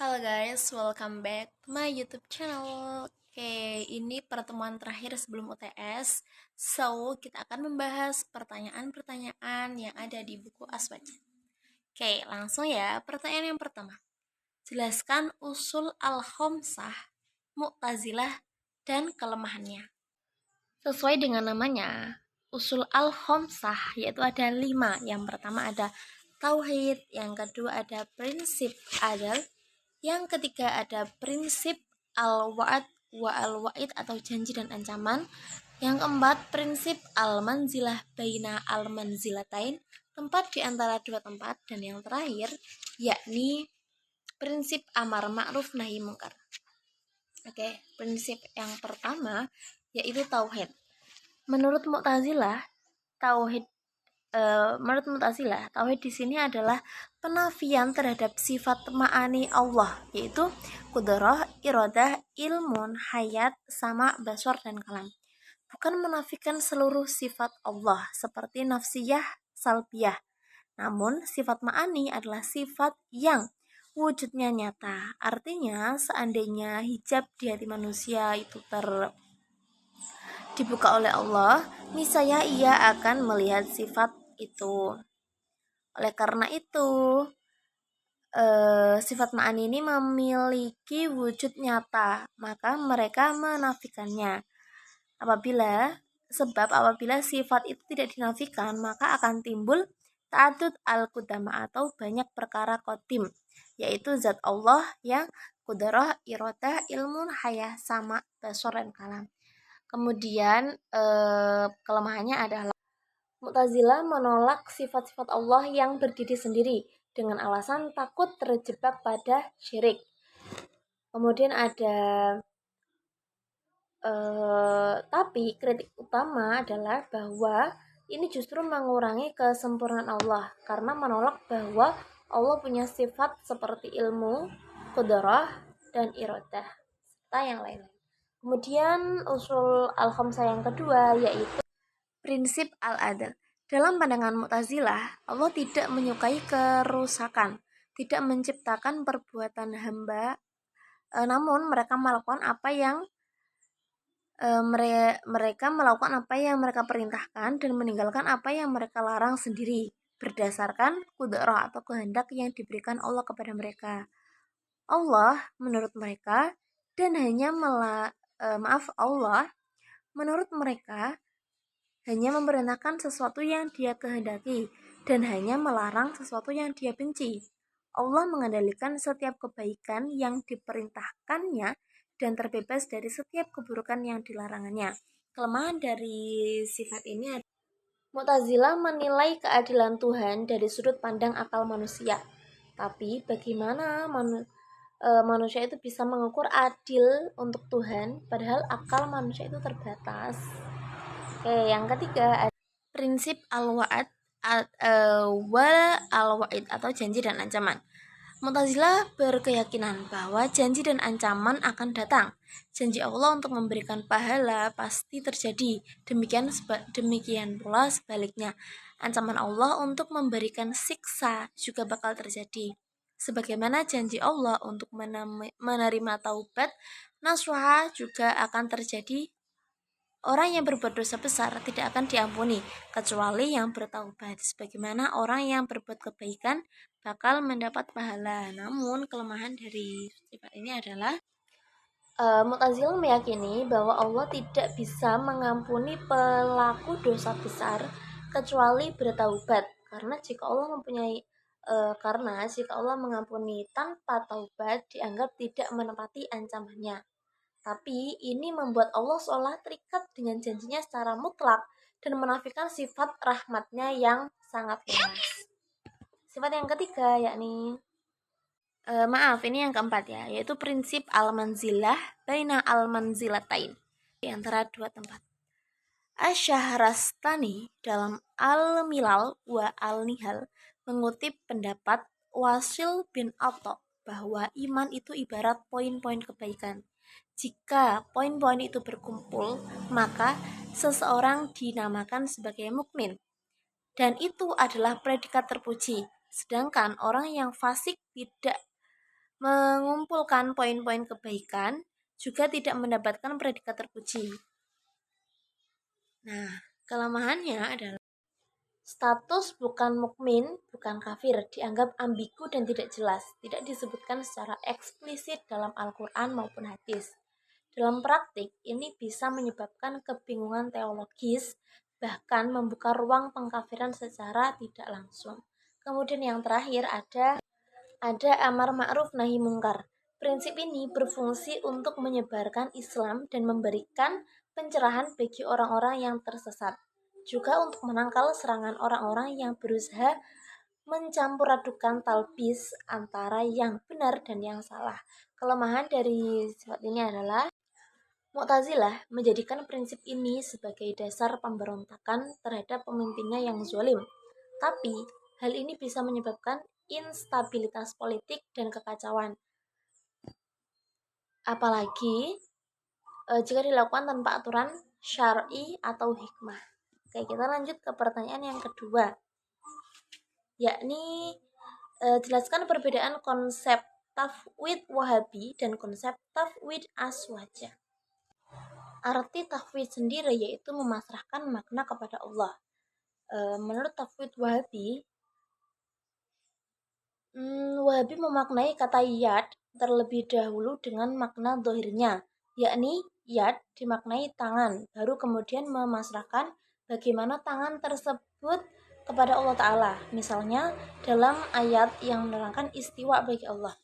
Halo guys, welcome back to my YouTube channel. Oke, ini pertemuan terakhir sebelum UTS. So, kita akan membahas pertanyaan-pertanyaan yang ada di buku Aswaja. Oke, langsung ya. Pertanyaan yang pertama. Jelaskan usul al-khomsah, Mu'tazilah, dan kelemahannya. Sesuai dengan namanya, usul al-khomsah yaitu ada 5. Yang pertama ada tauhid, yang kedua ada prinsip adal, yang ketiga ada prinsip al-wa'ad wa al-wa'id atau janji dan ancaman. Yang keempat, prinsip al-manzilah baina al-manzilatain, tempat di antara dua tempat. Dan yang terakhir, yakni prinsip amar ma'ruf nahi mungkar. Oke, prinsip yang pertama yaitu tauhid. Menurut Mu'tazilah, tauhid tauhid di sini adalah penafian terhadap sifat ma'ani Allah, yaitu kudrah, iradah, ilmun, hayat, sama, basar, dan kalam. Bukan menafikan seluruh sifat Allah seperti nafsiyah, salbiyah. Namun sifat ma'ani adalah sifat yang wujudnya nyata. Artinya seandainya hijab di hati manusia itu dibuka oleh Allah, niscaya ia akan melihat sifat itu. Oleh karena itu, sifat ma'ani ini memiliki wujud nyata, maka mereka menafikannya. Apabila sifat itu tidak dinafikan, maka akan timbul ta'adud al-qudama atau banyak perkara qadim, yaitu zat Allah yang kudrah, iradah, ilmun, hayah, sama, basar, dan kalam. Kemudian kelemahannya adalah Mu'tazilah menolak sifat-sifat Allah yang berdiri sendiri dengan alasan takut terjebak pada syirik. Kemudian ada tapi kritik utama adalah bahwa ini justru mengurangi kesempurnaan Allah karena menolak bahwa Allah punya sifat seperti ilmu, qudrah, dan iradah serta yang lain. Kemudian usul al-khamsah yang kedua yaitu prinsip al-adl. Dalam pandangan Mu'tazilah, Allah tidak menyukai kerusakan, tidak menciptakan perbuatan hamba, namun mereka melakukan apa yang mereka perintahkan dan meninggalkan apa yang mereka larang sendiri berdasarkan qudrah atau kehendak yang diberikan Allah kepada mereka. Allah menurut mereka Allah menurut mereka hanya memerintahkan sesuatu yang Dia kehendaki dan hanya melarang sesuatu yang Dia benci. Allah mengendalikan setiap kebaikan yang diperintahkannya dan terbebas dari setiap keburukan yang dilarangannya. Kelemahan dari sifat ini adalah Mu'tazilah menilai keadilan Tuhan dari sudut pandang akal manusia. Tapi bagaimana manusia itu bisa mengukur adil untuk Tuhan padahal akal manusia itu terbatas? Oke, yang ketiga prinsip al-wa'ad al-wa'id atau janji dan ancaman. Mu'tazilah berkeyakinan bahwa janji dan ancaman akan datang. Janji Allah untuk memberikan pahala pasti terjadi. Demikian pula sebaliknya. Ancaman Allah untuk memberikan siksa juga bakal terjadi. Sebagaimana janji Allah untuk menerima taubat nasuha juga akan terjadi. Orang yang berbuat dosa besar tidak akan diampuni kecuali yang bertaubat. Sebagaimana orang yang berbuat kebaikan bakal mendapat pahala. Namun kelemahan dari sifat ini adalah Mu'tazilah meyakini bahwa Allah tidak bisa mengampuni pelaku dosa besar kecuali bertaubat. Karena jika Allah mengampuni tanpa taubat dianggap tidak menepati ancamannya. Tapi ini membuat Allah seolah terikat dengan janjinya secara mutlak dan menafikan sifat rahmatnya yang sangat luas. Sifat yang ketiga yakni ini yang keempat ya, yaitu prinsip al-manzilah baina al-manzilatain, di antara dua tempat. Asy-Syahrastani dalam Al-Milal wa Al-Nihal mengutip pendapat Wasil bin Atha bahwa iman itu ibarat poin-poin kebaikan. Jika poin-poin itu berkumpul, maka seseorang dinamakan sebagai mukmin. Dan itu adalah predikat terpuji. Sedangkan orang yang fasik tidak mengumpulkan poin-poin kebaikan, juga tidak mendapatkan predikat terpuji. Nah, kelemahannya adalah status bukan mukmin, bukan kafir, dianggap ambigu dan tidak jelas, tidak disebutkan secara eksplisit dalam Al-Quran maupun hadis. Dalam praktik, ini bisa menyebabkan kebingungan teologis, bahkan membuka ruang pengkafiran secara tidak langsung. Kemudian yang terakhir ada amar ma'ruf nahi mungkar. Prinsip ini berfungsi untuk menyebarkan Islam dan memberikan pencerahan bagi orang-orang yang tersesat. Juga untuk menangkal serangan orang-orang yang berusaha mencampur adukan talbis antara yang benar dan yang salah. Kelemahan dari sifat ini adalah Mu'tazilah menjadikan prinsip ini sebagai dasar pemberontakan terhadap pemimpinnya yang zalim. Tapi, hal ini bisa menyebabkan instabilitas politik dan kekacauan. Apalagi jika dilakukan tanpa aturan syar'i atau hikmah. Oke, kita lanjut ke pertanyaan yang kedua, yakni jelaskan perbedaan konsep tafwid Wahabi dan konsep tafwid Aswaja. Arti tafwid sendiri yaitu memasrahkan makna kepada Allah. Menurut tafwid Wahabi, Wahabi memaknai kata yad terlebih dahulu dengan makna dohirnya, yakni yad dimaknai tangan, baru kemudian memasrahkan bagaimana tangan tersebut kepada Allah Ta'ala. Misalnya dalam ayat yang menerangkan istiwa bagi Allah,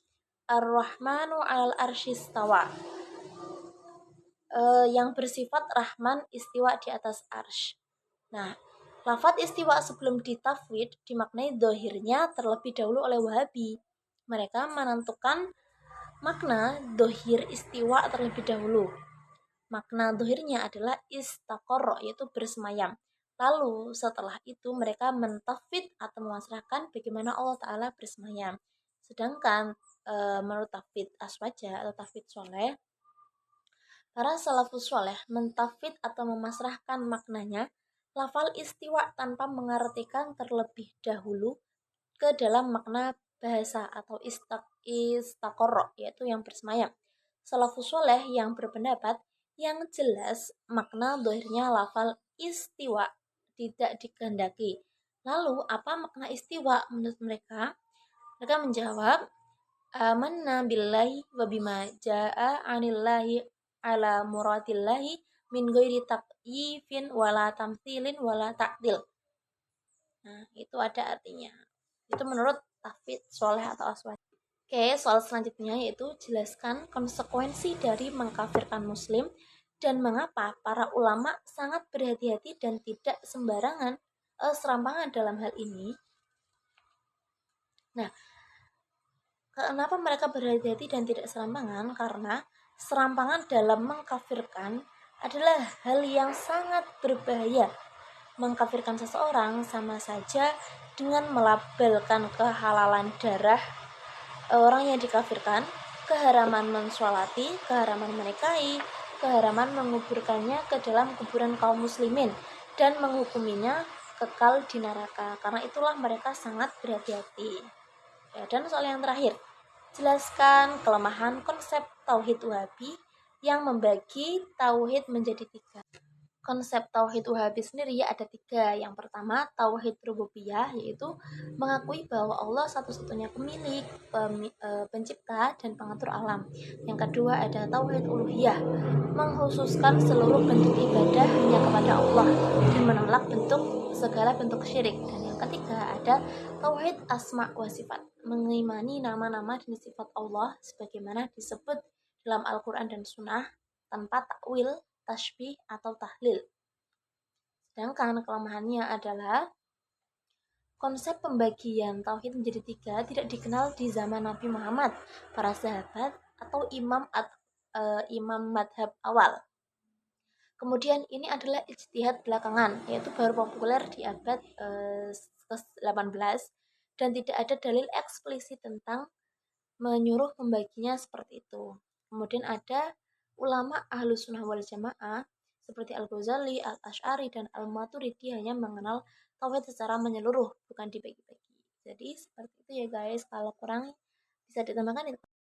Ar-Rahmanu al arsyistawa, yang bersifat Rahman istiwa di atas arsy. Nah, lafadz istiwa sebelum ditafwid dimaknai dohirnya terlebih dahulu oleh Wahabi. Mereka menentukan makna dohir istiwa terlebih dahulu. Makna dohirnya adalah istaqarra, yaitu bersemayam. Lalu setelah itu mereka mentafwid atau memasrahkan bagaimana Allah Ta'ala bersemayam. Sedangkan menurut tafwid aswaja atau tafwid soleh, para salafus soleh mentafwid atau memasrahkan maknanya lafal istiwa tanpa mengartikan terlebih dahulu ke dalam makna bahasa atau istaqarra, yaitu yang bersemayam. Salafus soleh yang berpendapat yang jelas makna dohirnya lafal istiwa tidak dikehendaki. Lalu apa makna istiwa menurut mereka? Mereka menjawab, amanna billahi wa bima jaa anillahi ala muradillahi min ghairi takyifin wala tamthilin wala ta'dil. Nah, itu ada artinya. Itu menurut tafwid soleh atau aswad. Oke, soal selanjutnya yaitu jelaskan konsekuensi dari mengkafirkan muslim dan mengapa para ulama sangat berhati-hati dan tidak sembarangan serampangan dalam hal ini. Nah, kenapa mereka berhati-hati dan tidak serampangan? Karena serampangan dalam mengkafirkan adalah hal yang sangat berbahaya. Mengkafirkan seseorang sama saja dengan melabelkan kehalalan darah orang yang dikafirkan, keharaman mensolati, keharaman menikahi, keharaman menguburkannya ke dalam kuburan kaum muslimin, dan menghukuminya kekal di neraka. Karena itulah mereka sangat berhati-hati. Ya, dan soal yang terakhir, jelaskan kelemahan konsep tauhid Wahabi yang membagi tauhid menjadi 3. Konsep tauhid Wahabi sendiri ada 3. Yang pertama, tauhid rububiyah, yaitu mengakui bahwa Allah satu-satunya pemilik, pencipta, dan pengatur alam. Yang kedua ada tauhid uluhiyah, mengkhususkan seluruh bentuk ibadah hanya kepada Allah dan menolak segala bentuk syirik. Dan yang ketiga ada tauhid asma wa sifat, mengimani nama-nama dan sifat Allah sebagaimana disebut dalam Al-Quran dan Sunnah tanpa takwil, tasbih, atau tahlil. Sedangkan kelemahannya adalah konsep pembagian tauhid menjadi 3 tidak dikenal di zaman Nabi Muhammad, para sahabat, atau imam madhab awal. Kemudian ini adalah ijtihad belakangan, yaitu baru populer di abad ke-18 dan tidak ada dalil eksplisit tentang menyuruh membaginya seperti itu. Kemudian ada ulama Ahlus Sunnah wal Jamaah seperti Al-Ghazali, Al-Asy'ari, dan Al-Maturidi hanya mengenal tauhid secara menyeluruh, bukan dibagi-bagi. Jadi seperti itu ya guys, kalau kurang bisa ditambahkan itu.